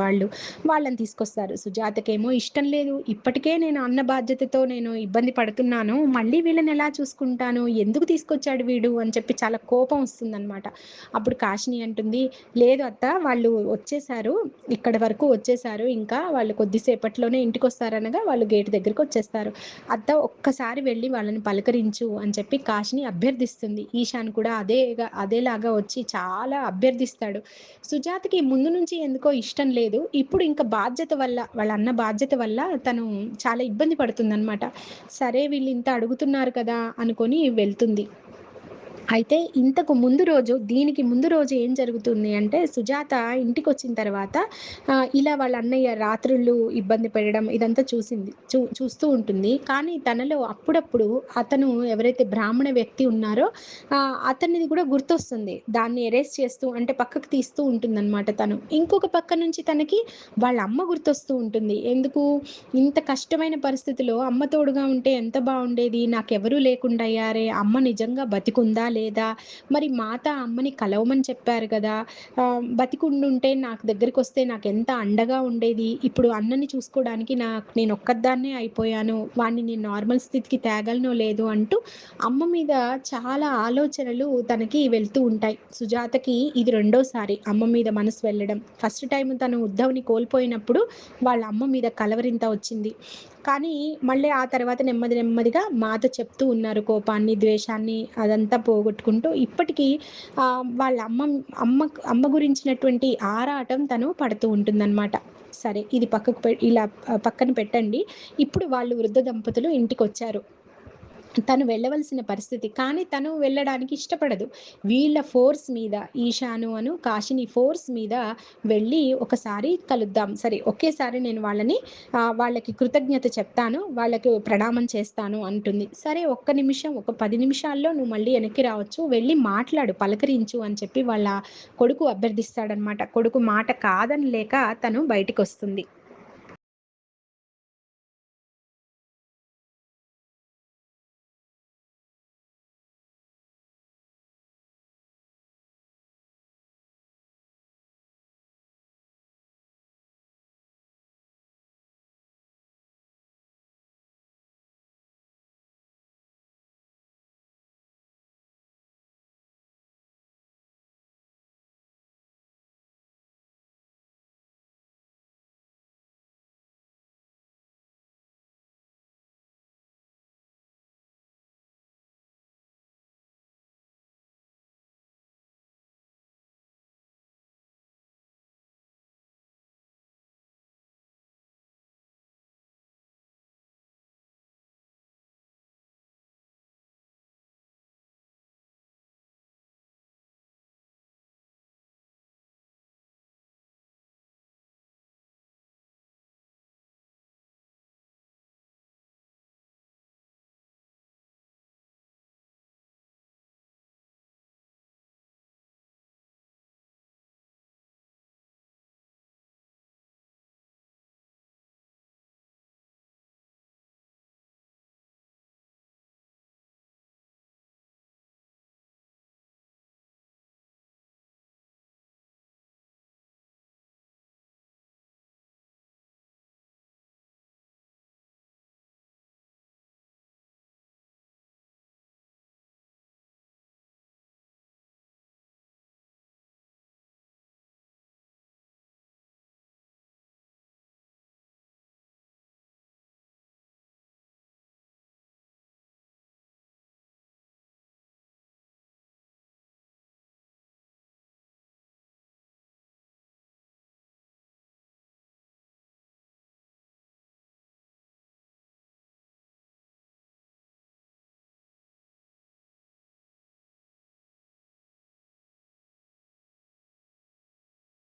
వాళ్ళని తీసుకొస్తారు. సుజాతకేమో ఇష్టం లేదు, ఇప్పటికే నేను అన్న బాధ్యతతో నేను ఇబ్బంది పడుతున్నాను, మళ్ళీ వీళ్ళని ఎలా చూసుకుంటాను, ఎందుకు తీసుకొచ్చాడు వీడు అని చెప్పి చాలా కోపం వస్తుందన్నమాట. అప్పుడు కాశిని అంటుంది, లేదు అత్త, వాళ్ళు వచ్చేసారు, ఇక్కడ వరకు వచ్చేసారు, ఇంకా వాళ్ళు కొద్దిసేపట్లోనే ఇంటికి వస్తారనగా వాళ్ళు గేట్ దగ్గరికి వచ్చేస్తారు. అత్త ఒక్కసారి వెళ్ళి వాళ్ళని పలకరించు అని చెప్పి కాశిని అభ్యర్థిస్తుంది. ఈశాన్ కూడా అదేలాగా వచ్చి చాలా అభ్యర్థిస్తాడు. సుజాతకి ముందు నుంచి ఎందుకో ఇష్టం లేదు, ఇప్పుడు ఇంకా బాధ్యత వల్ల, వాళ్ళ అన్న బాధ్యత వల్ల తను చాలా ఇబ్బంది పడుతుందన్నమాట. సరే వీళ్ళు ఇంత అడుగుతున్నారు కదా అనుకొని వెళ్తుంది. అయితే దీనికి ముందు రోజు ఏం జరుగుతుంది అంటే, సుజాత ఇంటికి వచ్చిన తర్వాత ఇలా వాళ్ళ అన్నయ్య రాత్రుళ్ళు ఇబ్బంది పెట్టడం ఇదంతా చూస్తూ ఉంటుంది. కానీ తనలో అప్పుడప్పుడు అతను ఎవరైతే బ్రాహ్మణ వ్యక్తి ఉన్నారో అతనిది కూడా గుర్తొస్తుంది. దాన్ని ఎరేస్ చేస్తూ, అంటే పక్కకు తీస్తూ ఉంటుందన్నమాట తను. ఇంకొక పక్క నుంచి తనకి వాళ్ళ అమ్మ గుర్తొస్తూ ఉంటుంది. ఎందుకు, ఇంత కష్టమైన పరిస్థితిలో అమ్మ తోడుగా ఉంటే ఎంత బాగుండేది, నాకెవరూ లేకుండా అయ్యారే, అమ్మ నిజంగా బతికుందా లేదా, మరి మాత అమ్మని కలవమని చెప్పారు కదా, బతికుండుంటే నాకు దగ్గరికి వస్తే నాకు ఎంత అండగా ఉండేది, ఇప్పుడు అన్నని చూసుకోవడానికి నేను ఒక్కదాన్నే అయిపోయాను, వాడిని నేను నార్మల్ స్థితికి తేగలనో లేదు అంటూ అమ్మ మీద చాలా ఆలోచనలు తనకి వెళ్తూ ఉంటాయి. సుజాతకి ఇది రెండోసారి అమ్మ మీద మనసు వెళ్ళడం. ఫస్ట్ టైం తను ఉద్ధవ్ని కోల్పోయినప్పుడు వాళ్ళ అమ్మ మీద కలవరింత వచ్చింది, కానీ మళ్ళీ ఆ తర్వాత నెమ్మదిగా మాత చెప్తూ ఉన్నారు కోపాన్ని, ద్వేషాన్ని అదంతా పోగొట్టుకుంటూ ఇప్పటికీ వాళ్ళ అమ్మ గురించినటువంటి ఆరాటం తను పడుతూ ఉంటుందన్నమాట. సరే, ఇది ఇలా పక్కన పెట్టండి. ఇప్పుడు వాళ్ళు వృద్ధ దంపతులు ఇంటికి వచ్చారు. తను వెళ్ళవలసిన పరిస్థితి, కానీ తను వెళ్ళడానికి ఇష్టపడదు. వీళ్ళ ఫోర్స్ మీద, ఈశాను అను కాశిని ఫోర్స్ మీద వెళ్ళి ఒకసారి కలుద్దాం, సరే ఒకేసారి నేను వాళ్ళకి కృతజ్ఞత చెప్తాను, వాళ్ళకి ప్రణామం చేస్తాను అంటుంది. సరే, ఒక్క నిమిషం, ఒక 10 నిమిషాల్లో నువ్వు మళ్ళీ వెనక్కి రావచ్చు, వెళ్ళి మాట్లాడు, పలకరించు అని చెప్పి వాళ్ళ కొడుకు అభ్యర్థిస్తాడనమాట. కొడుకు మాట కాదని లేక తను బయటికి వస్తుంది.